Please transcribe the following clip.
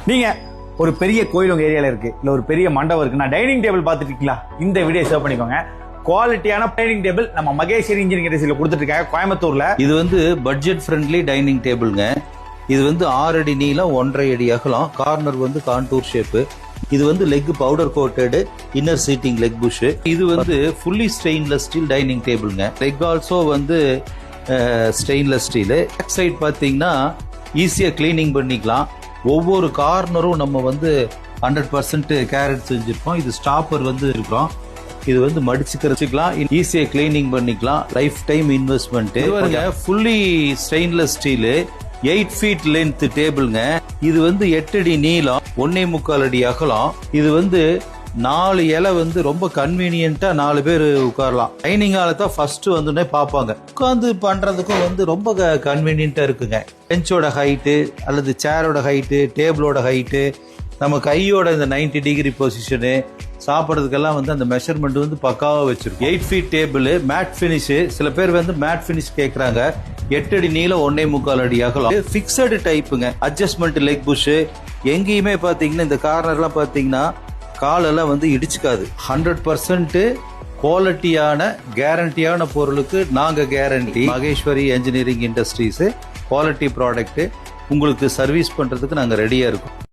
நீங்க ஒரு பெரிய கோயில் உங்க ஏரியால இருக்கு, இல்ல ஒரு பெரிய மண்டபம் இருக்கு, நான் டைனிங் டேபிள் பார்த்துட்டு இருக்கீங்களா, இந்த வீடியோ சேவ் பண்ணிக்கோங்க. குவாலிட்டியான டைனிங் டேபிள் நம்ம மகேஸ்வரி இன்ஜினியரிங் கொடுத்துட்டு இருக்காங்க கோயம்புத்தூர்ல. இது வந்து பட்ஜெட் ஃப்ரெண்ட்லி டைனிங் டேபிள்ங்க. இது வந்து 6 அடி நீளம், 1.5 அடி அகலம், கார்னர் வந்து கான்டூர் ஷேப்பு. இது வந்து leg powder coated, inner seating leg bush. இது வந்து ஃபுல்லி ஸ்டெயின்லெஸ் ஸ்டீல் டைனிங் டேபிள்ங்க. லெக் ஆல்சோ வந்து ஸ்டெயின்லெஸ் ஸ்டீலு. பேக் சைட் பார்த்தீங்கன்னா ஈஸியாக கிளீனிங் பண்ணிக்கலாம். ஒவ்வொரு கார்னரும் நம்ம வந்து 100% கேரட் செஞ்சிருக்கோம். இது ஸ்டாப்பர் வந்து இருக்கிறோம். இது வந்து மடிச்சுக்கலாம், ஈஸியா கிளீனிங் பண்ணிக்கலாம். Lifetime investment. Fully stainless steel, 8 feet length டேபிள்ங்க. இது வந்து 8 அடி நீளம், 1.25 அடி அகலம். இது வந்து 4 இலை வந்து ரொம்ப கன்வீனியன்ட்டா 4 பேர் உட்காரலாம். டைனிங் ஹால தான் ஃபர்ஸ்ட் வந்து பார்ப்பாங்க. உட்காந்து பண்றதுக்கும் வந்து ரொம்ப கன்வீனியன்ட்டா இருக்குங்க. பெஞ்சோட ஹைட்டு அல்லது சேரோட ஹைட்டு, டேபிளோட ஹைட்டு, நம்ம கையோட இந்த 90 டிகிரி பொசிஷனு, சாப்பிட்றதுக்கெல்லாம் வந்து அந்த மெஷர்மெண்ட் வந்து பக்காவா வச்சிருக்கும். 8 ஃபீட் டேபிள், மேட் பினிஷ். சில பேர் வந்து மேட் பினிஷ் கேட்கறாங்க. 8 அடி நீளம், 1.25 அடி அகலம். ஃபிக்ஸடு டைப்புங்க. Adjustment leg bush. எங்கேயுமே பாத்தீங்கன்னா இந்த கார்னர்லாம் பாத்தீங்கன்னா காலெல்லாம் வந்து இடிச்சுக்காது. 100% குவாலிட்டியான கேரண்டியான பொருளுக்கு நாங்க guarantee. Maheswari engineering industries quality product உங்களுக்கு சர்வீஸ் பண்றதுக்கு நாங்க ரெடியா இருக்கோம்.